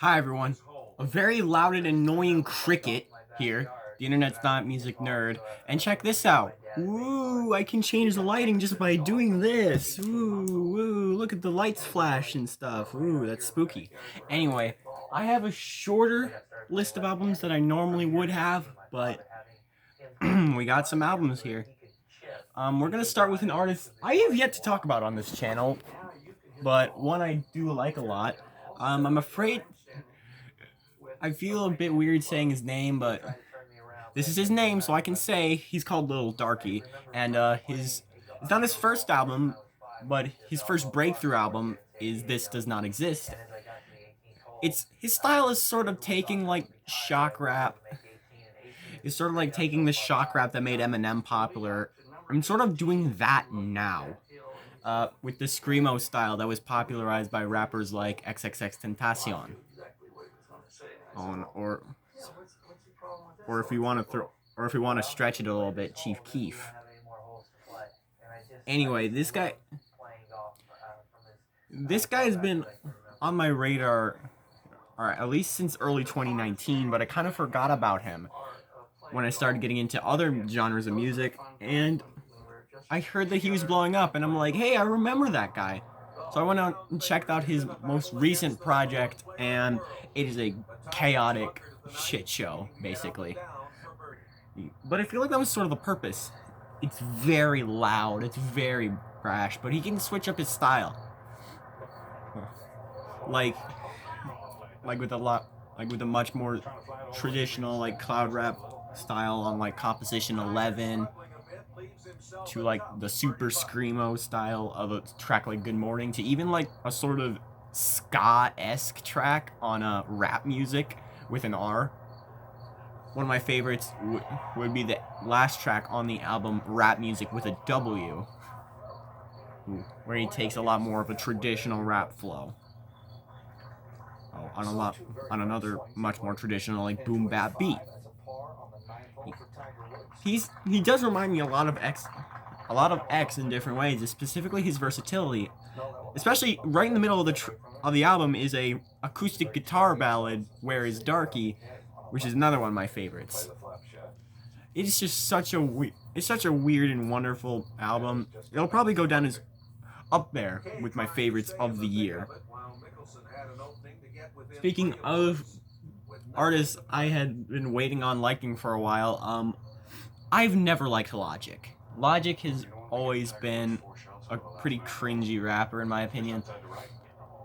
Hi everyone. A very loud and annoying cricket here. The internet's not music nerd. And check this out. Woo, I can change the lighting just by doing this. Woo, woo, look at the lights flash and stuff. Ooh, that's spooky. Anyway, I have a shorter list of albums than I normally would have, but we got some albums here. We're gonna start with an artist I have yet to talk about on this channel, but one I do like a lot. I'm afraid I feel a bit weird saying his name, but this is his name, so I can say he's called Little Darkie, and it's not his first album, but his first breakthrough album is This Does Not Exist. His style is sort of taking like shock rap. It's sort of like taking the shock rap that made Eminem popular. I'm sort of doing that now. With the screamo style that was popularized by rappers like XXXTentacion. Or if we want to stretch it a little bit, Chief Keef. Anyway, this guy's been on my radar, or at least since early 2019, but I kind of forgot about him when I started getting into other genres of music, and I heard that he was blowing up, and I'm like, hey, I remember that guy. So I went out and checked out his most recent project, and it is a chaotic shit show, basically. But I feel like that was sort of the purpose. It's very loud, it's very brash, but he can switch up his style. Like with a much more traditional like cloud rap style on like Composition 11, to like the super screamo style of a track like Good Morning, to even like a sort of ska-esque track on a rap music with an R. One of my favorites would be the last track on the album, Rap Music with a W, where he takes a lot more of a traditional rap flow. On another much more traditional like boom bap beat. He does remind me a lot of X in different ways, specifically his versatility. Especially right in the middle of the album is a acoustic guitar ballad, Where Is Darkie, which is another one of my favorites. It's just such a weird and wonderful album. It'll probably go down as up there with my favorites of the year. Speaking of artists I had been waiting on liking for a while, I've never liked Logic. Logic has always been a pretty cringy rapper in my opinion.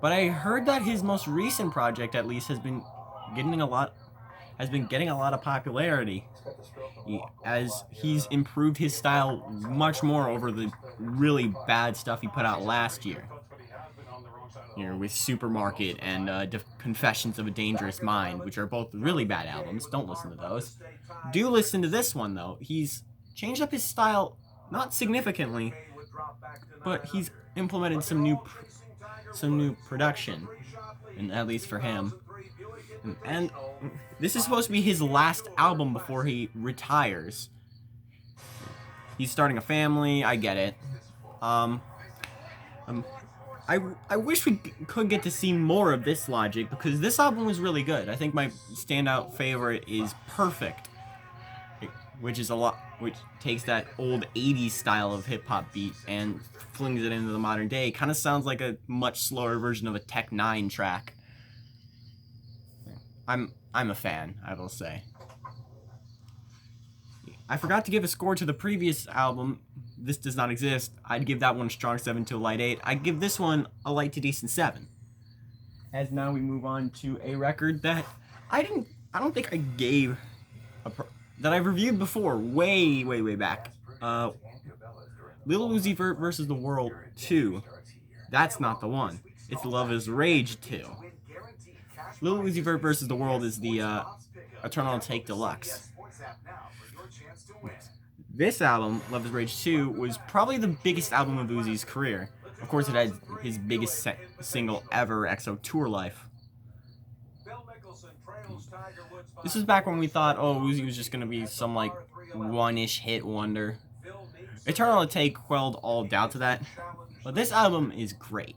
But I heard that his most recent project at least has been getting a lot of popularity, as he's improved his style much more over the really bad stuff he put out last year. With Supermarket and Confessions of a Dangerous Mind, which are both really bad albums. Don't listen to those. Do listen to this one, though. He's changed up his style, not significantly, but he's implemented some new production, and at least for him. And this is supposed to be his last album before he retires. He's starting a family, I get it. I wish we could get to see more of this Logic, because this album was really good. I think my standout favorite is Perfect, which takes that old 80s style of hip-hop beat and flings it into the modern day. It kind of sounds like a much slower version of a Tech 9 track. I'm a fan, I will say. I forgot to give a score to the previous album, This Does Not Exist. I'd give that one a strong 7 to a light 8. I'd give this one a light to decent 7. As now we move on to a record that I don't think I gave that I've reviewed before, way back. Lil Uzi Vert versus the World 2. That's not the one. It's Love Is Rage 2. Lil Uzi Vert versus the World is the Eternal Take Deluxe. This album, Love Is Rage 2, was probably the biggest album of Uzi's career. Of course, it had his biggest single ever, EXO Tour Life. This was back when we thought, oh, Uzi was just going to be some, like, one-ish hit wonder. Eternal Take quelled all doubt to that. But this album is great.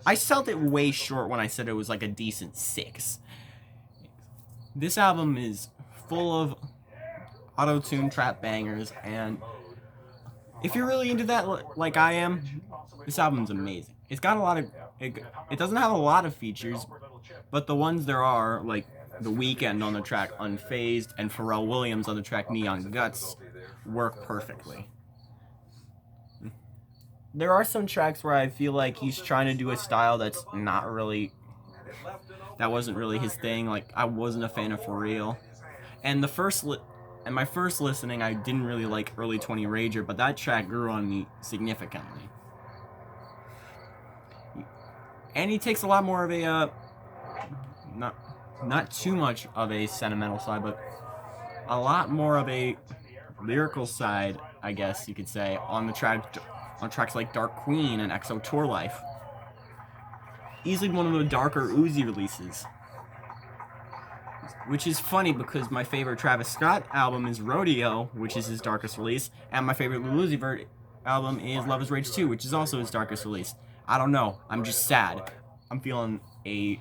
I sold it way short when I said it was like a decent 6. This album is full of auto-tune trap bangers, and if you're really into that like I am, this album's amazing. It's got a lot of... It doesn't have a lot of features, but the ones there are, like The Weeknd on the track Unfazed and Pharrell Williams on the track Neon Guts, work perfectly. There are some tracks where I feel like he's trying to do a style that's not really... That wasn't really his thing. Like, I wasn't a fan of For Real. And my first listening, I didn't really like Early 20 Rager, but that track grew on me significantly. And he takes a lot more of a, not too much of a sentimental side, but a lot more of a lyrical side, I guess you could say, on tracks like Dark Queen and EXO Tour Life. Easily one of the darker Uzi releases. Which is funny because my favorite Travis Scott album is Rodeo, which is his darkest release, and my favorite Lil Uzi Vert album is Love Is Rage 2, which is also his darkest release. I don't know, I'm just sad. I'm feeling a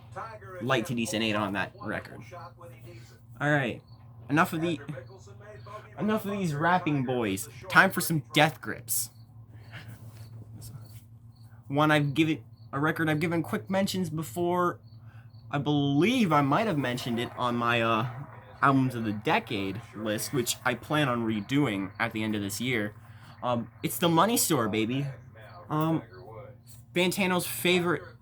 light to decent 8 on that record. Alright, enough of these rapping boys. Time for some death grips. A record I've given quick mentions before. I believe I might have mentioned it on my albums of the decade list, which I plan on redoing at the end of this year. It's The Money Store, baby. Fantano's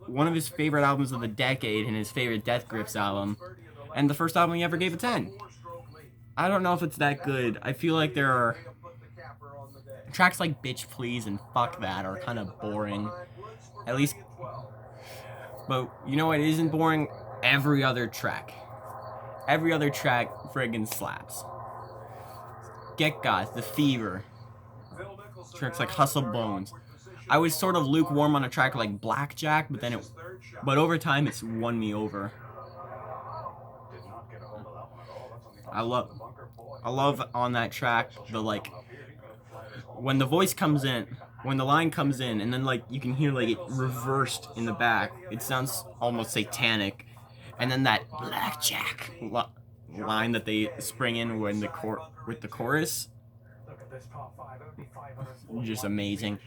one of his favorite albums of the decade and his favorite Death Grips album, and the first album he ever gave a 10. I don't know if it's that good. I feel like there are tracks like Bitch Please and Fuck That are kind of boring. At least, but you know what isn't boring? Every other track. Every other track friggin' slaps. Get Got, The Fever, tracks like Hustle Bones. I was sort of lukewarm on a track like Blackjack, but over time it's won me over. I love on that track when the voice comes in, when the line comes in, and then like you can hear like it reversed in the back. It sounds almost satanic, and then that Blackjack line that they spring in with the chorus, just amazing.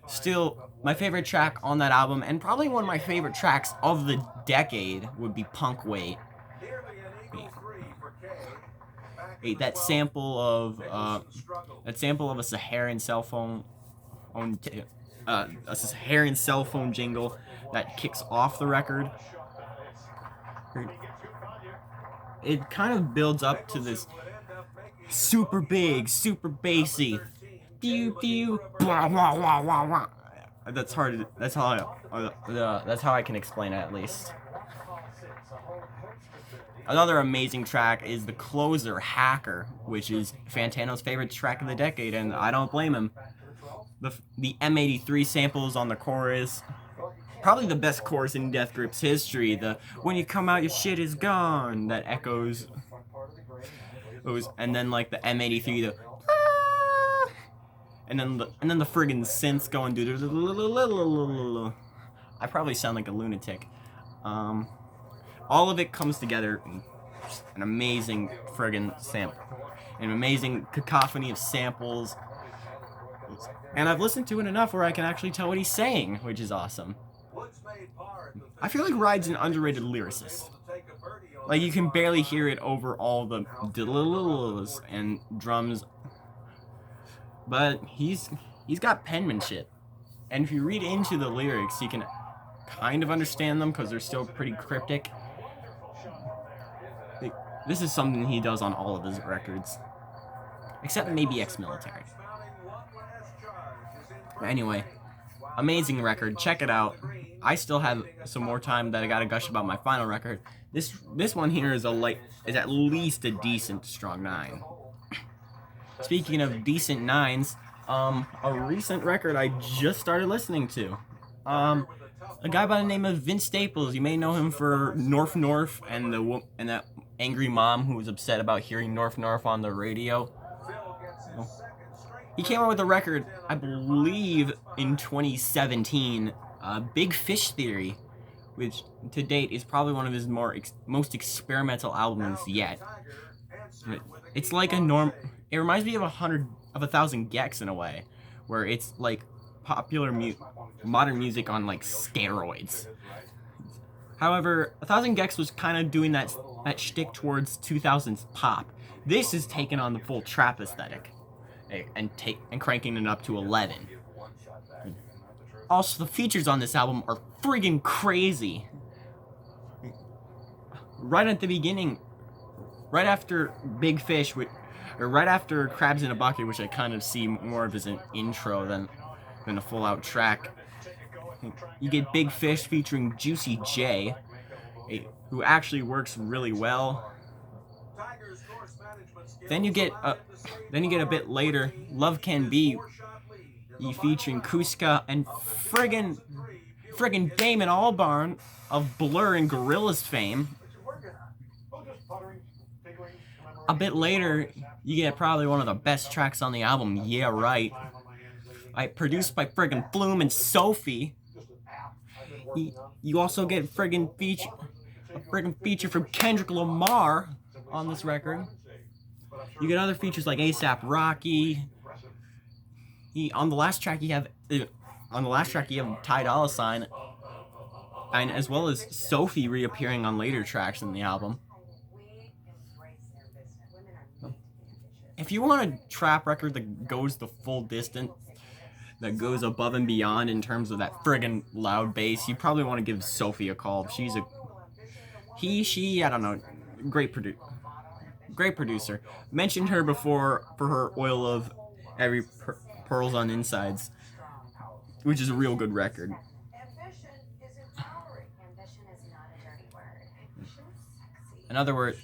Still, my favorite track on that album, and probably one of my favorite tracks of the decade, would be Punk Wait. That sample of a Saharan cell phone jingle that kicks off the record. It kind of builds up to this super big, super bassy, pew pew, blah blah blah blah blah. That's how I can explain it, at least. Another amazing track is the closer, Hacker, which is Fantano's favorite track of the decade, and I don't blame him. The M83 samples on the chorus, probably the best chorus in Death Grips history. The "when you come out, your shit is gone" that echoes. And then like the M83, and then the friggin' synths going do. I probably sound like a lunatic. All of it comes together in an amazing friggin' sample. An amazing cacophony of samples. And I've listened to it enough where I can actually tell what he's saying, which is awesome. I feel like Ride's an underrated lyricist. Like, you can barely hear it over all the dills and drums. But he's got penmanship. And if you read into the lyrics, you can kind of understand them because they're still pretty cryptic. This is something he does on all of his records. Except maybe Ex-Military. Anyway, amazing record. Check it out. I still have some more time that I gotta gush about my final record. This one here is at least a decent strong 9. Speaking of decent 9s, a recent record I just started listening to. A guy by the name of Vince Staples. You may know him for North North and that angry mom who was upset about hearing North North on the radio. He came out with a record, I believe, in 2017, Big Fish Theory, which to date is probably one of his most experimental albums yet. It's like it reminds me of 1,000 Gex in a way, where it's like popular modern music on like steroids. However, 1,000 Gex was kind of doing that shtick towards 2000s pop. This is taking on the full trap aesthetic and cranking it up to 11. Also, the features on this album are friggin' crazy. Right at the beginning, right after Big Fish, or right after Crabs in a Bucket, which I kind of see more of as an intro than a full-out track, you get Big Fish featuring Juicy J, who actually works really well. Then you get a bit later, Love Can Be, featuring Kuska and friggin' Damon Albarn of Blur and Gorillaz fame. A bit later, you get probably one of the best tracks on the album, Yeah Right. Produced by friggin' Flume and Sophie. You also get a friggin' feature from Kendrick Lamar on this record. You get other features like ASAP Rocky. On the last track you have Ty Dolla $ign, and as well as Sophie reappearing on later tracks in the album. If you want a trap record that goes the full distance, that goes above and beyond in terms of that friggin' loud bass, you probably want to give Sophie a call. She's I don't know, great producer. Mentioned her before for her Oil of Every Pearls on Insides, which is a real good record. In other words,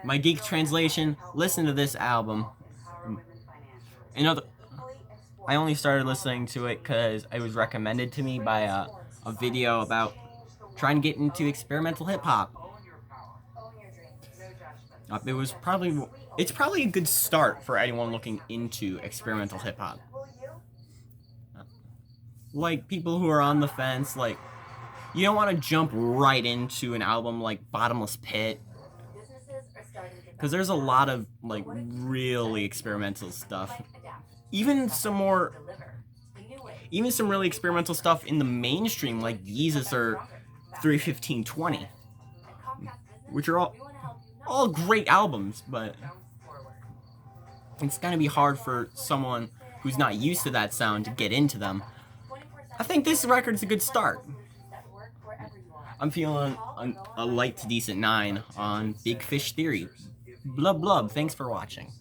my geek translation, listen to this album. I only started listening to it because it was recommended to me by a video about trying to get into experimental hip-hop. It's probably a good start for anyone looking into experimental hip-hop. Like, people who are on the fence, like, you don't want to jump right into an album like Bottomless Pit, because there's a lot of, like, really experimental stuff. Even some really experimental stuff in the mainstream, like Yeezus or 31520, which are all great albums, but it's gonna be hard for someone who's not used to that sound to get into them. I think this record's a good start. I'm feeling a light to decent 9 on Big Fish Theory. Blub blub, thanks for watching.